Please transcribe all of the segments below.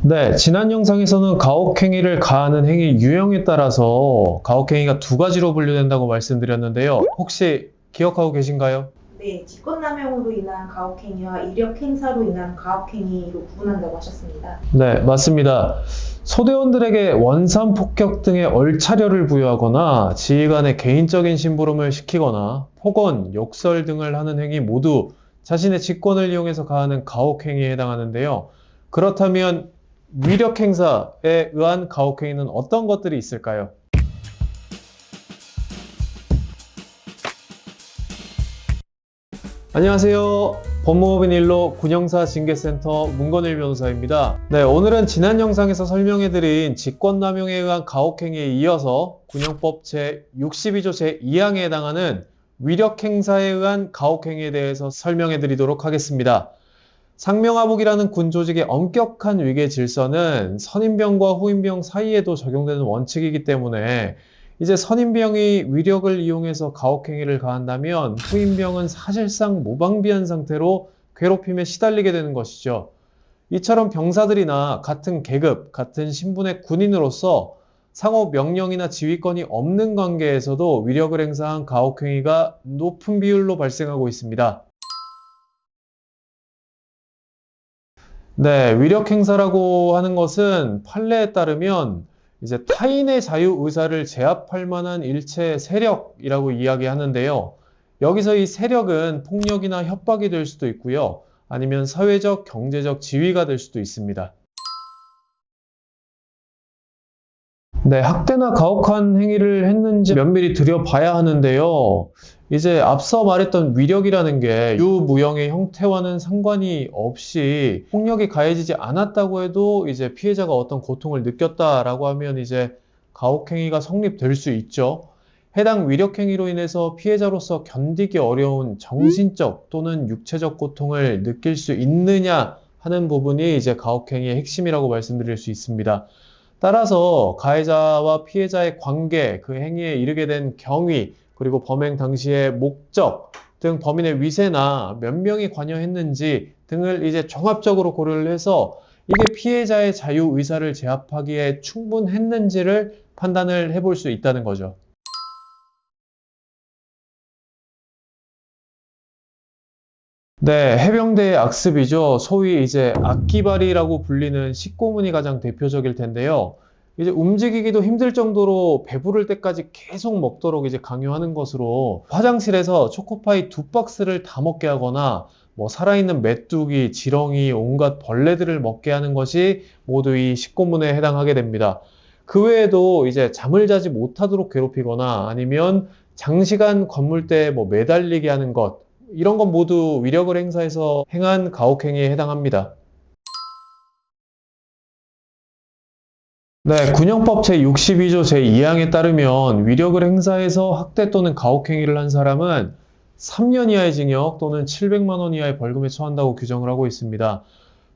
네, 지난 영상에서는 가혹행위를 가하는 행위 유형에 따라서 가혹행위가 두 가지로 분류된다고 말씀드렸는데요. 혹시 기억하고 계신가요? 네, 직권남용으로 인한 가혹행위와 이력행사로 인한 가혹행위로 구분한다고 하셨습니다. 네, 맞습니다. 소대원들에게 원산 폭격 등의 얼차려를 부여하거나 지휘관의 개인적인 심부름을 시키거나 폭언, 욕설 등을 하는 행위 모두 자신의 직권을 이용해서 가하는 가혹행위에 해당하는데요. 그렇다면 위력행사에 의한 가혹행위는 어떤 것들이 있을까요? 안녕하세요. 법무법인 일로 군형사 징계센터 문건일 변호사입니다. 네, 오늘은 지난 영상에서 설명해드린 직권남용에 의한 가혹행위에 이어서 군형법 제62조 제2항에 해당하는 위력행사에 의한 가혹행위에 대해서 설명해드리도록 하겠습니다. 상명하복이라는 군조직의 엄격한 위계 질서는 선임병과 후임병 사이에도 적용되는 원칙이기 때문에 이제 선임병이 위력을 이용해서 가혹행위를 가한다면 후임병은 사실상 모방비한 상태로 괴롭힘에 시달리게 되는 것이죠. 이처럼 병사들이나 같은 계급, 같은 신분의 군인으로서 상호 명령이나 지휘권이 없는 관계에서도 위력을 행사한 가혹행위가 높은 비율로 발생하고 있습니다. 네, 위력행사라고 하는 것은 판례에 따르면 이제 타인의 자유의사를 제압할 만한 일체 세력이라고 이야기하는데요. 여기서 이 세력은 폭력이나 협박이 될 수도 있고요. 아니면 사회적, 경제적 지위가 될 수도 있습니다. 네, 학대나 가혹한 행위를 했는지 면밀히 들여봐야 하는데요. 이제 앞서 말했던 위력이라는 게 유무형의 형태와는 상관이 없이 폭력이 가해지지 않았다고 해도 이제 피해자가 어떤 고통을 느꼈다라고 하면 이제 가혹행위가 성립될 수 있죠. 해당 위력행위로 인해서 피해자로서 견디기 어려운 정신적 또는 육체적 고통을 느낄 수 있느냐 하는 부분이 이제 가혹행위의 핵심이라고 말씀드릴 수 있습니다. 따라서 가해자와 피해자의 관계, 그 행위에 이르게 된 경위, 그리고 범행 당시의 목적 등 범인의 위세나 몇 명이 관여했는지 등을 이제 종합적으로 고려를 해서 이게 피해자의 자유의사를 제압하기에 충분했는지를 판단을 해볼 수 있다는 거죠. 네, 해병대의 악습이죠. 소위 이제 악기발이라고 불리는 식고문이 가장 대표적일 텐데요. 이제 움직이기도 힘들 정도로 배부를 때까지 계속 먹도록 이제 강요하는 것으로 화장실에서 초코파이 2박스를 다 먹게 하거나 뭐 살아있는 메뚜기, 지렁이, 온갖 벌레들을 먹게 하는 것이 모두 이 식고문에 해당하게 됩니다. 그 외에도 이제 잠을 자지 못하도록 괴롭히거나 아니면 장시간 건물대에 뭐 매달리게 하는 것, 이런 건 모두 위력을 행사해서 행한 가혹행위에 해당합니다. 네, 군형법 제62조 제2항에 따르면 위력을 행사해서 학대 또는 가혹행위를 한 사람은 3년 이하의 징역 또는 700만 원 이하의 벌금에 처한다고 규정을 하고 있습니다.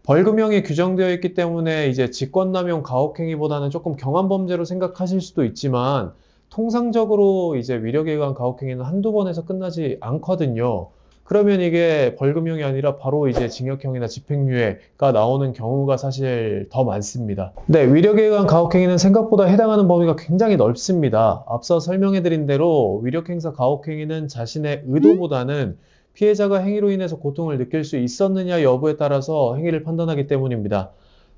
벌금형이 규정되어 있기 때문에 이제 직권남용 가혹행위보다는 조금 경한 범죄로 생각하실 수도 있지만 통상적으로 이제 위력에 의한 가혹행위는 한두 번에서 끝나지 않거든요. 그러면 이게 벌금형이 아니라 바로 이제 징역형이나 집행유예가 나오는 경우가 사실 더 많습니다. 네, 위력에 의한 가혹행위는 생각보다 해당하는 범위가 굉장히 넓습니다. 앞서 설명해드린 대로 위력행사 가혹행위는 자신의 의도보다는 피해자가 행위로 인해서 고통을 느낄 수 있었느냐 여부에 따라서 행위를 판단하기 때문입니다.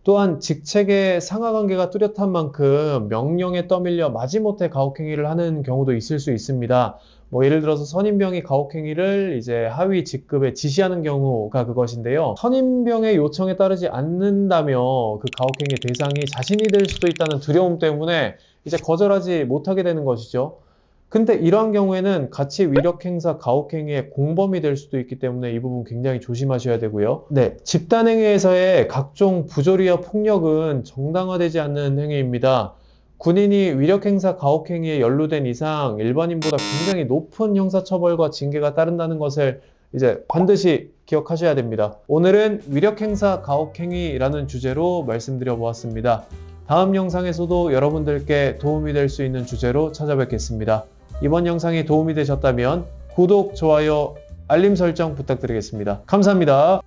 또한 직책의 상하관계가 뚜렷한 만큼 명령에 떠밀려 마지못해 가혹행위를 하는 경우도 있을 수 있습니다. 뭐 예를 들어서 선임병이 가혹행위를 이제 하위 직급에 지시하는 경우가 그것인데요. 선임병의 요청에 따르지 않는다며 그 가혹행위 대상이 자신이 될 수도 있다는 두려움 때문에 이제 거절하지 못하게 되는 것이죠. 근데 이러한 경우에는 같이 위력행사, 가혹행위의 공범이 될 수도 있기 때문에 이 부분 굉장히 조심하셔야 되고요. 네, 집단행위에서의 각종 부조리와 폭력은 정당화되지 않는 행위입니다. 군인이 위력행사, 가혹행위에 연루된 이상 일반인보다 굉장히 높은 형사처벌과 징계가 따른다는 것을 이제 반드시 기억하셔야 됩니다. 오늘은 위력행사, 가혹행위라는 주제로 말씀드려 보았습니다. 다음 영상에서도 여러분들께 도움이 될 수 있는 주제로 찾아뵙겠습니다. 이번 영상이 도움이 되셨다면 구독, 좋아요, 알림 설정 부탁드리겠습니다. 감사합니다.